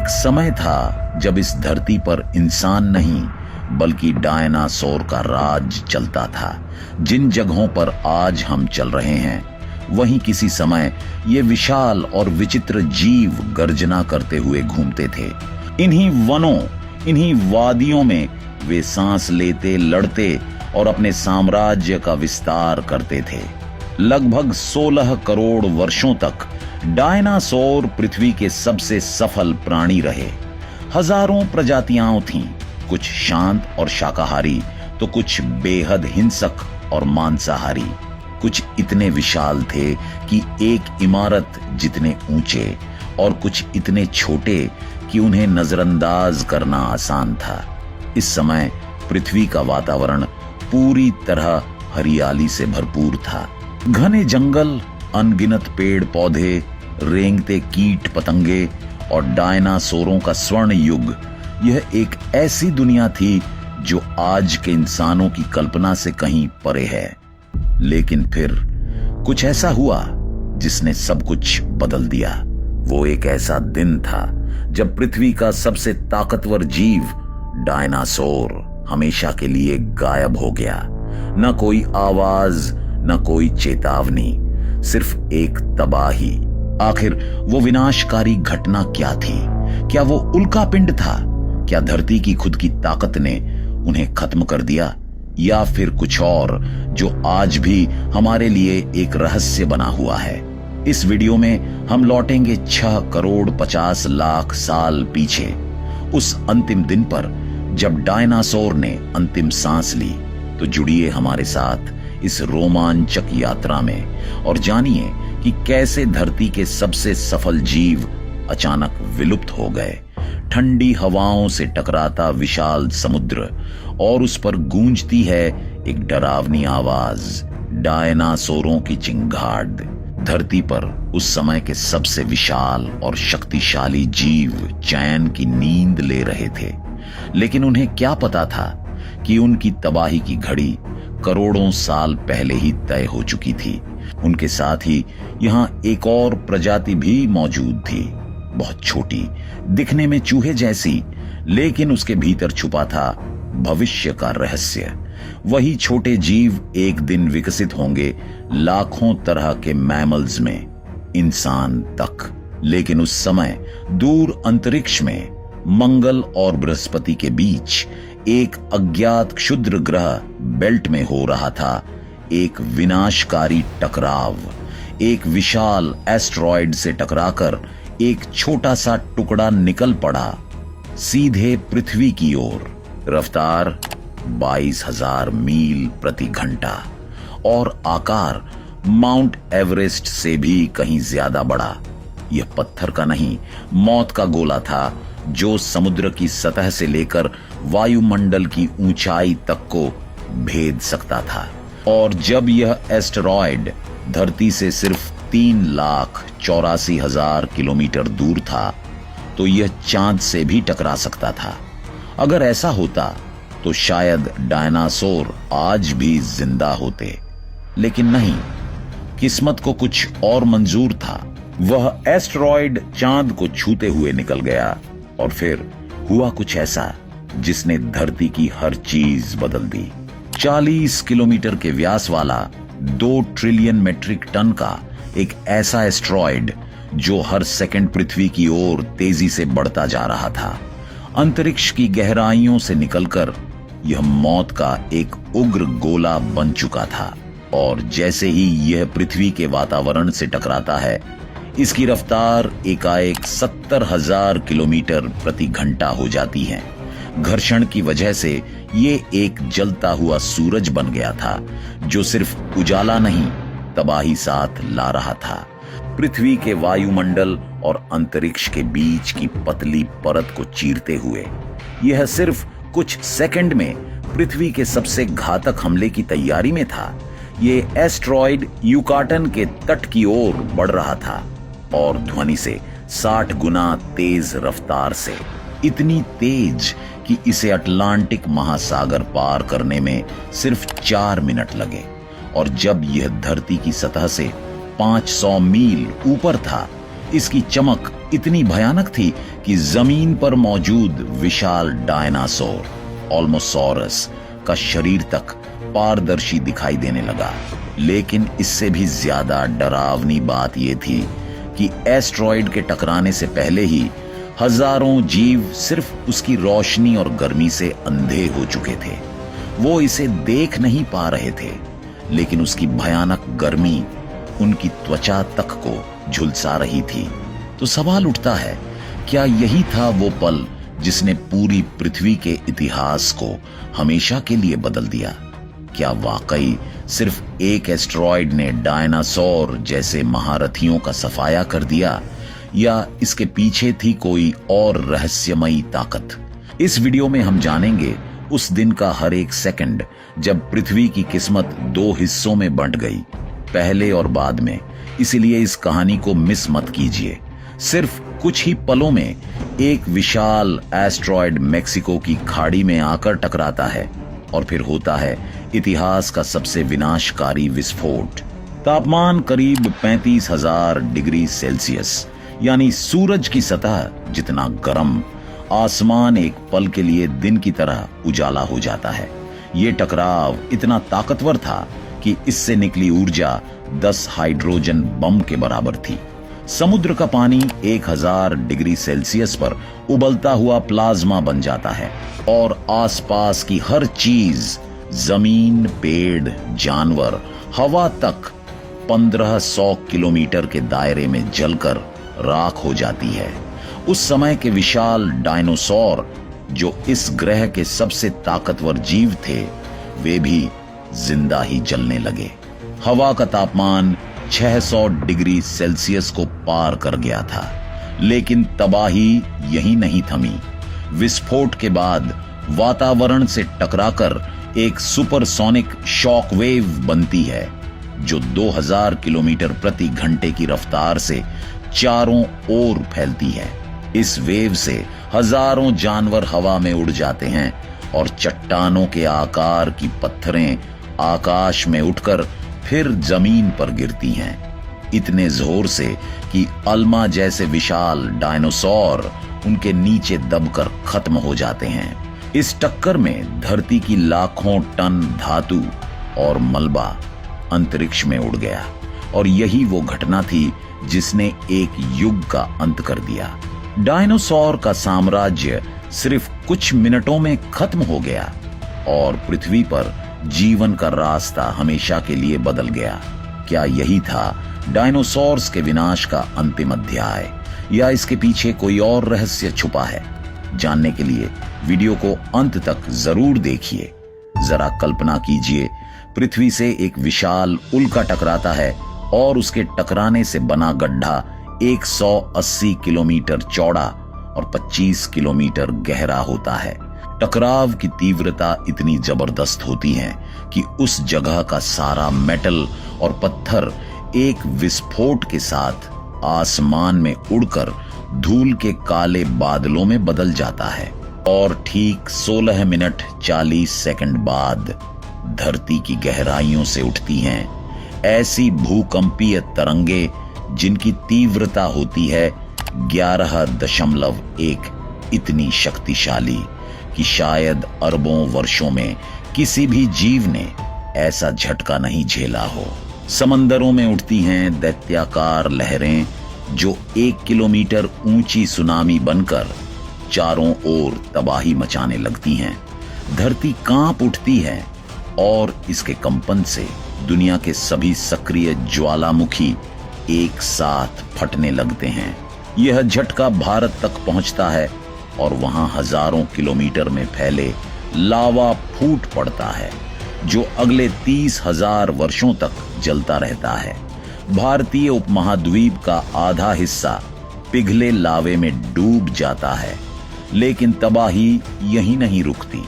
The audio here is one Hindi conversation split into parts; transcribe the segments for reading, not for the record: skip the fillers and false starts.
एक समय था जब इस धरती पर इंसान नहीं बल्कि डायनासोर का राज चलता था। जिन जगहों पर आज हम चल रहे हैं वहीं किसी समय ये विशाल और विचित्र जीव गर्जना करते हुए घूमते थे। इन्हीं वनों, इन्हीं वादियों में वे सांस लेते, लड़ते और अपने साम्राज्य का विस्तार करते थे। लगभग 16 करोड़ वर्षों तक डायनासोर पृथ्वी के सबसे सफल प्राणी रहे। हजारों प्रजातियां थीं, कुछ शांत और शाकाहारी तो कुछ बेहद हिंसक और मांसाहारी। कुछ इतने विशाल थे कि एक इमारत जितने ऊंचे और कुछ इतने छोटे कि उन्हें नजरअंदाज करना आसान था। इस समय पृथ्वी का वातावरण पूरी तरह हरियाली से भरपूर था। घने जंगल, अनगिनत पेड़ पौधे, रेंगते कीट पतंगे और डायनासोरों का स्वर्ण युग, यह एक ऐसी दुनिया थी जो आज के इंसानों की कल्पना से कहीं परे है। लेकिन फिर कुछ ऐसा हुआ जिसने सब कुछ बदल दिया। वो एक ऐसा दिन था जब पृथ्वी का सबसे ताकतवर जीव डायनासोर हमेशा के लिए गायब हो गया। न कोई आवाज, न कोई चेतावनी, सिर्फ एक तबाही। आखिर वो विनाशकारी घटना क्या थी? क्या वो उल्कापिंड था? क्या धरती की खुद की ताकत ने उन्हें खत्म कर दिया, या फिर कुछ और जो आज भी हमारे लिए एक रहस्य बना हुआ है? इस वीडियो में हम लौटेंगे 6 करोड़ 50 लाख साल पीछे, उस अंतिम दिन पर जब डायनासोर ने अंतिम सांस ली। तो जुड़िए हमारे साथ इस रोमांचक यात्रा में और जानिए कि कैसे धरती के सबसे सफल जीव अचानक विलुप्त हो गए। ठंडी हवाओं से टकराता विशाल समुद्र और उस पर गूंजती है एक डरावनी आवाज, डायनासोरों की चिंगाड़। धरती पर उस समय के सबसे विशाल और शक्तिशाली जीव चैन की नींद ले रहे थे। लेकिन उन्हें क्या पता था कि उनकी तबाही की घड़ी करोड़ों साल पहले ही तय हो चुकी थी। उनके साथ ही यहां एक और प्रजाति भी मौजूद थी, बहुत छोटी, दिखने में चूहे जैसी, लेकिन उसके भीतर छुपा था भविष्य का रहस्य। वही छोटे जीव एक दिन विकसित होंगे लाखों तरह के मैमल्स में, इंसान तक। लेकिन उस समय दूर अंतरिक्ष में मंगल और बृहस्पति के बीच एक अज्ञात क्षुद्र ग्रह बेल्ट में हो रहा था एक विनाशकारी टकराव। एक विशाल एस्टेरॉयड से टकराकर एक छोटा सा टुकड़ा निकल पड़ा सीधे पृथ्वी की ओर। रफ्तार 22,000 मील प्रति घंटा और आकार माउंट एवरेस्ट से भी कहीं ज्यादा बड़ा। यह पत्थर का नहीं, मौत का गोला था जो समुद्र की सतह से लेकर वायुमंडल की ऊंचाई तक को भेद सकता था। और जब यह एस्टेरॉयड धरती से सिर्फ 3,84,000 किलोमीटर दूर था तो यह चांद से भी टकरा सकता था। अगर ऐसा होता तो शायद डायनासोर आज भी जिंदा होते, लेकिन नहीं, किस्मत को कुछ और मंजूर था। वह एस्टेरॉयड चांद को छूते हुए निकल गया और फिर हुआ कुछ ऐसा जिसने धरती की हर चीज बदल दी। 40 किलोमीटर के व्यास वाला 2 ट्रिलियन मेट्रिक टन का एक ऐसा एस्टेरॉयड जो हर सेकंड पृथ्वी की ओर तेजी से बढ़ता जा रहा था। अंतरिक्ष की गहराइयों से निकलकर यह मौत का एक उग्र गोला बन चुका था। और जैसे ही यह पृथ्वी के वातावरण से टकराता है, इसकी रफ्तार एकाएक 70,000 किलोमीटर प्रति घंटा हो जाती है। घर्षण की वजह से ये एक जलता हुआ सूरज बन गया था जो सिर्फ उजाला नहीं, तबाही साथ ला रहा था। पृथ्वी के वायुमंडल और अंतरिक्ष के बीच की पतली परत को चीरते हुए यह सिर्फ कुछ सेकंड में पृथ्वी के सबसे घातक हमले की तैयारी में था। ये एस्टेरॉयड युकाटन के तट की ओर बढ़ रहा था और ध्वनि से 60 गुना तेज रफ्तार से, इतनी तेज कि इसे अटलांटिक महासागर पार करने में सिर्फ 4 मिनट लगे। और जब यह धरती की सतह से 500 मील ऊपर था, इसकी चमक इतनी भयानक थी कि जमीन पर मौजूद विशाल डायनासोर ऑल्मोसॉरस का शरीर तक पारदर्शी दिखाई देने लगा। लेकिन इससे भी ज्यादा डरावनी बात यह थी कि एस्ट्रॉइड के टकराने से पहले ही हजारों जीव सिर्फ उसकी रोशनी और गर्मी से अंधे हो चुके थे। वो इसे देख नहीं पा रहे थे, लेकिन उसकी भयानक गर्मी उनकी त्वचा तक को झुलसा रही थी। तो सवाल उठता है, क्या यही था वो पल जिसने पूरी पृथ्वी के इतिहास को हमेशा के लिए बदल दिया? क्या वाकई सिर्फ एक एस्ट्रॉइड ने डायनासोर जैसे महारथियों का सफाया कर दिया, या इसके पीछे थी कोई और रहस्यमयी ताकत? इस वीडियो में हम जानेंगे उस दिन का हर एक सेकंड जब पृथ्वी की किस्मत दो हिस्सों में बंट गई, पहले और बाद में। इसीलिए इस कहानी को मिस मत कीजिए। सिर्फ कुछ ही पलों में एक विशाल एस्ट्रॉइड मेक्सिको की खाड़ी में आकर टकराता है और फिर होता है इतिहास का सबसे विनाशकारी विस्फोट। तापमान करीब 35,000 डिग्री सेल्सियस, यानी सूरज की सतह जितना गर्म, आसमान एक पल के लिए दिन की तरह उजाला हो जाता है। ये टकराव इतना ताकतवर था कि इससे निकली ऊर्जा 10 हाइड्रोजन बम के बराबर थी। समुद्र का पानी 1000 डिग्री सेल्सियस पर उबलता हुआ प्लाज्मा बन जाता है और आसपास की हर चीज, जमीन, पेड़, जानवर, हवा तक 1500 किलोमीटर के दायरे में जलकर राख हो जाती है। उस समय के विशाल डायनासोर, जो इस ग्रह के सबसे ताकतवर जीव थे, वे भी जिंदा ही जलने लगे। हवा का तापमान 600 डिग्री सेल्सियस को पार कर गया था। लेकिन तबाही यही नहीं थमी। विस्फोट के बाद वातावरण से टकराकर एक सुपरसोनिक शॉकवेव बनती है, जो 2000 किलोमीटर प्रति घंटे की रफ्तार से चारों ओर फैलती है। इस वेव से हजारों जानवर हवा में उड़ जाते हैं और चट्टानों के आकार की पत्थरें आकाश में उठकर फिर जमीन पर गिरती हैं, इतने जोर से कि अल्मा जैसे विशाल डायनासोर उनके नीचे दबकर खत्म हो जाते हैं। इस टक्कर में धरती की लाखों टन धातु और मलबा अंतरिक्ष में उड़ गया, और यही वो घटना थी जिसने एक युग का अंत कर दिया। डायनासोर का साम्राज्य सिर्फ कुछ मिनटों में खत्म हो गया और पृथ्वी पर जीवन का रास्ता हमेशा के लिए बदल गया। क्या यही था डायनासोर्स के विनाश का अंतिम अध्याय, या इसके पीछे कोई और रहस्य छुपा है? जानने के लिए वीडियो को अंत तक जरूर देखिए। जरा कल्पना कीजिए, पृथ्वी से एक विशाल उल्का टकराता है और उसके टकराने से बना गड्ढा 180 किलोमीटर चौड़ा और 25 किलोमीटर गहरा होता है। टकराव की तीव्रता इतनी जबरदस्त होती है कि उस जगह का सारा मेटल और पत्थर एक विस्फोट के साथ आसमान में उड़कर धूल के काले बादलों में बदल जाता है। और ठीक 16 मिनट 40 सेकंड बाद धरती की गहराइयों से उठती हैं ऐसी भूकंपीय तरंगे जिनकी तीव्रता होती है 11.1, इतनी शक्तिशाली कि शायद अरबों वर्षों में किसी भी जीव ने ऐसा झटका नहीं झेला हो। समंदरों में उठती हैं दैत्याकार लहरें जो 1 किलोमीटर ऊंची सुनामी बनकर चारों ओर तबाही मचाने लगती हैं। धरती कांप उठती है और इसके कंपन से दुनिया के सभी सक्रिय ज्वालामुखी एक साथ फटने लगते हैं। यह झटका भारत तक पहुंचता है और वहां हजारों किलोमीटर में फैले लावा फूट पड़ता है, जो अगले 30,000 वर्षों तक जलता रहता है। भारतीय उपमहाद्वीप का आधा हिस्सा पिघले लावे में डूब जाता है। लेकिन तबाही यहीं नहीं रुकती।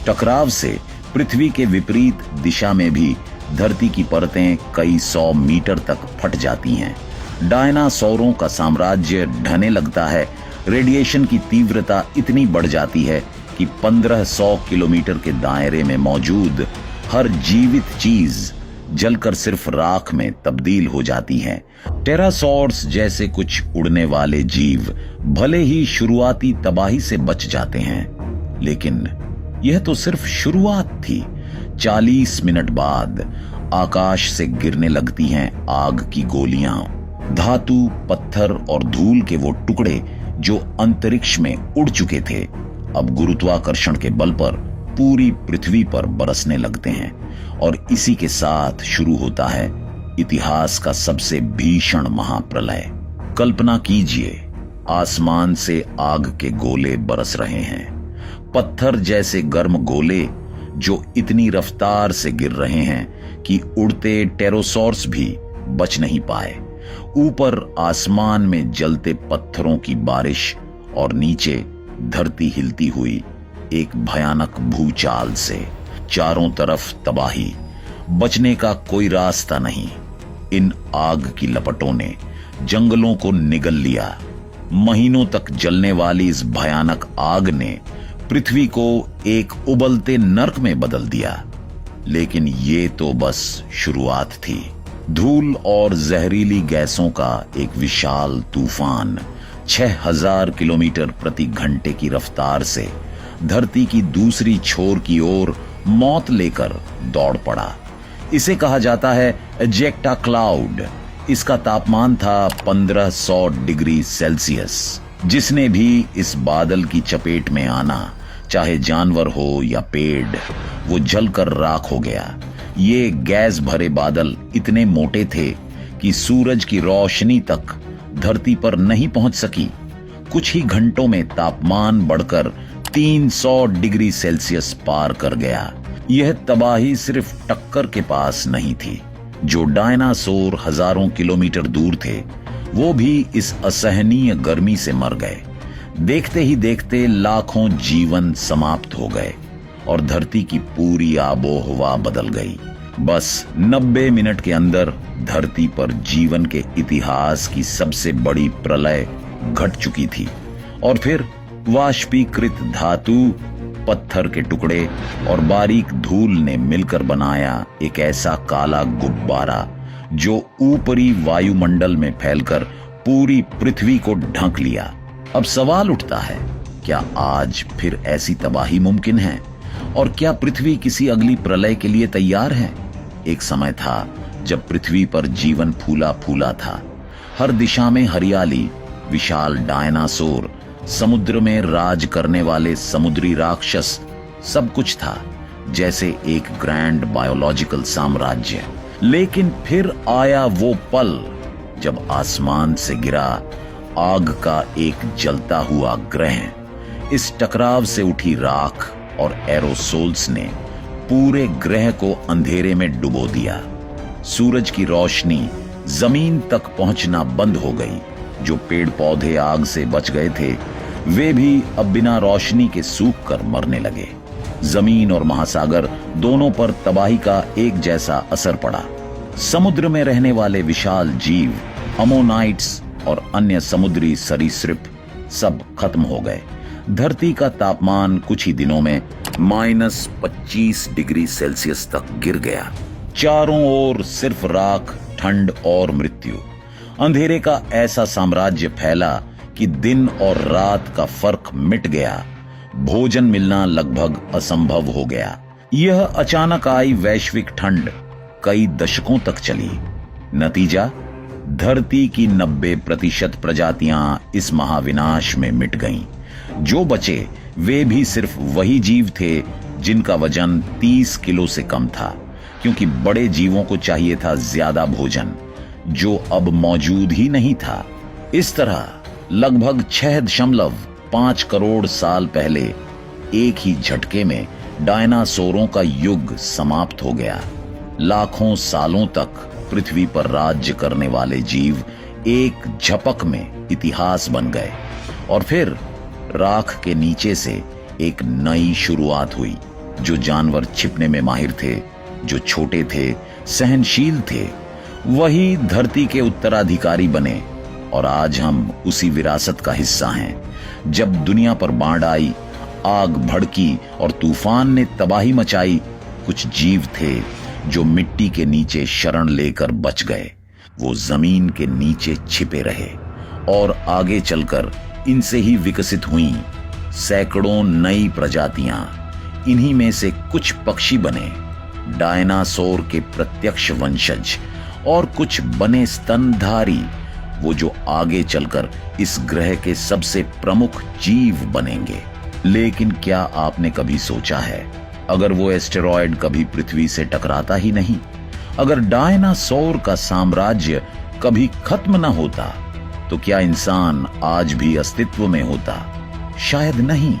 टकराव से पृथ्वी के विपरीत दिशा में भी धरती की परतें कई 100 मीटर तक फट जाती हैं। डायनासोरों का साम्राज्य ढहने लगता है। रेडिएशन की तीव्रता इतनी बढ़ जाती है कि 1500 किलोमीटर के दायरे में मौजूद हर जीवित चीज जलकर सिर्फ राख में तब्दील हो जाती हैं। टेरासॉर्स जैसे कुछ उड़ने वाले जीव भले ही शुरुआती तबाही से बच जाते हैं, लेकिन यह तो सिर्फ शुरुआत थी। 40 मिनट बाद आकाश से गिरने लगती हैं आग की गोलियां, धातु, पत्थर और धूल के वो टुकड़े जो अंतरिक्ष में उड़ चुके थे अब गुरुत्वाकर्षण के बल पर पूरी पृथ्वी पर बरसने लगते हैं। और इसी के साथ शुरू होता है इतिहास का सबसे भीषण महाप्रलय। कल्पना कीजिए, आसमान से आग के गोले बरस रहे हैं, पत्थर जैसे गर्म गोले जो इतनी रफ्तार से गिर रहे हैं कि उड़ते टेरोसॉर्स भी बच नहीं पाए। ऊपर आसमान में जलते पत्थरों की बारिश और नीचे धरती हिलती हुई एक भयानक भूचाल से। चारों तरफ तबाही, बचने का कोई रास्ता नहीं। इन आग की लपटों ने जंगलों को निगल लिया। महीनों तक जलने वाली इस भयानक आग ने पृथ्वी को एक उबलते नर्क में बदल दिया। लेकिन ये तो बस शुरुआत थी। धूल और जहरीली गैसों का एक विशाल तूफान 6000 किलोमीटर प्रति घंटे की रफ्तार से धरती की दूसरी छोर की ओर मौत लेकर दौड़ पड़ा। इसे कहा जाता है एजेक्टा क्लाउड। इसका तापमान था 1500 डिग्री सेल्सियस। जिसने भी इस बादल की चपेट में आना, चाहे जानवर हो या पेड़, वो जलकर राख हो गया। ये गैस भरे बादल इतने मोटे थे कि सूरज की रोशनी तक धरती पर नहीं पहुंच सकी। कुछ ही घंटों में तापमान बढ़कर 300 डिग्री सेल्सियस पार कर गया। यह तबाही सिर्फ टक्कर के पास नहीं थी। जो डायनासोर हजारों किलोमीटर दूर थे, वो भी इस असहनीय गर्मी से मर गए। देखते ही देखते लाखों जीवन समाप्त हो गए और धरती की पूरी आबोहवा बदल गई। बस 90 मिनट के अंदर धरती पर जीवन के इतिहास की सबसे बड़ी प्रलय घट चुकी थी। और फिर वाष्पीकृत धातु, पत्थर के टुकड़े और बारीक धूल ने मिलकर बनाया एक ऐसा काला गुब्बारा जो ऊपरी वायुमंडल में फैलकर पूरी पृथ्वी को ढक लिया। अब सवाल उठता है, क्या आज फिर ऐसी तबाही मुमकिन है? और क्या पृथ्वी किसी अगली प्रलय के लिए तैयार है? एक समय था जब पृथ्वी पर जीवन फूला फूला था। हर दिशा में हरियाली, विशाल डायनासोर, समुद्र में राज करने वाले समुद्री राक्षस, सब कुछ था जैसे एक ग्रैंड बायोलॉजिकल साम्राज्य। लेकिन फिर आया वो पल जब आसमान से गिरा आग का एक जलता हुआ ग्रह। इस टकराव से उठी राख और एरोसोल्स ने पूरे ग्रह को अंधेरे में डुबो दिया। सूरज की रोशनी जमीन तक पहुंचना बंद हो गई। जो पेड़ पौधे आग से बच गए थे, वे भी अब बिना रोशनी के सूख कर मरने लगे। जमीन और महासागर दोनों पर तबाही का एक जैसा असर पड़ा। समुद्र में रहने वाले विशाल जीव, अमोनाइट्स और अन्य समुद्री सरीसृप सब खत्म हो गए। धरती का तापमान कुछ ही दिनों में -25 डिग्री सेल्सियस तक गिर गया। चारों ओर सिर्फ राख, ठंड और मृत्यु। अंधेरे का ऐसा साम्राज्य फैला कि दिन और रात का फर्क मिट गया। भोजन मिलना लगभग असंभव हो गया। यह अचानक आई वैश्विक ठंड कई दशकों तक चली। नतीजा, धरती की 90% प्रजातियां इस महाविनाश में मिट गईं। जो बचे वे भी सिर्फ वही जीव थे जिनका वजन 30 किलो से कम था, क्योंकि बड़े जीवों को चाहिए था ज्यादा भोजन, जो अब मौजूद ही नहीं था। इस तरह लगभग 6.5 करोड़ साल पहले एक ही झटके में डायनासोरों का युग समाप्त हो गया। लाखों सालों तक पृथ्वी पर राज्य करने वाले जीव एक झपक में इतिहास बन गए। और फिर राख के नीचे से एक नई शुरुआत हुई। जो जानवर छिपने में माहिर थे, जो छोटे थे, सहनशील थे, वही धरती के उत्तराधिकारी बने। और आज हम उसी विरासत का हिस्सा हैं। जब दुनिया पर बाढ़ आई, आग भड़की और तूफान ने तबाही मचाई, कुछ जीव थे जो मिट्टी के नीचे शरण लेकर बच गए वो जमीन के नीचे छिपे रहे और आगे चलकर इनसे ही विकसित हुई सैकड़ों नई प्रजातियां। इन्हीं में से कुछ पक्षी बने डायनासोर के प्रत्यक्ष वंशज और कुछ बने स्तनधारी, वो जो आगे चलकर इस ग्रह के सबसे प्रमुख जीव बनेंगे। लेकिन क्या आपने कभी सोचा है, अगर वो एस्टेरॉयड कभी पृथ्वी से टकराता ही नहीं, अगर डायनासोर का साम्राज्य कभी खत्म न होता, तो क्या इंसान आज भी अस्तित्व में होता? शायद नहीं,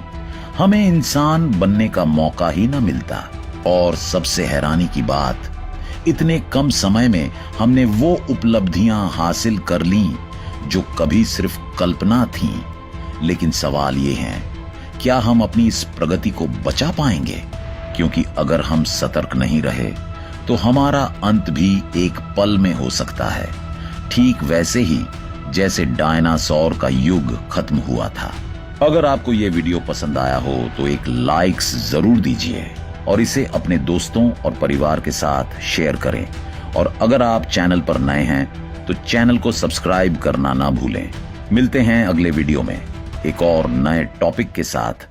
हमें इंसान बनने का मौका ही न मिलता। और सबसे हैरानी की बात, इतने कम समय में हमने वो उपलब्धियां हासिल कर लीं जो कभी सिर्फ कल्पना थीं। लेकिन सवाल ये है, क्या हम अपनी इस प्रगति को बचा पाएंगे? क्योंकि अगर हम सतर्क नहीं रहे तो हमारा अंत भी एक पल में हो सकता है, ठीक वैसे ही जैसे डायनासोर का युग खत्म हुआ था। अगर आपको यह वीडियो पसंद आया हो तो एक लाइक्स जरूर दीजिए और इसे अपने दोस्तों और परिवार के साथ शेयर करें। और अगर आप चैनल पर नए हैं तो चैनल को सब्सक्राइब करना ना भूलें। मिलते हैं अगले वीडियो में एक और नए टॉपिक के साथ।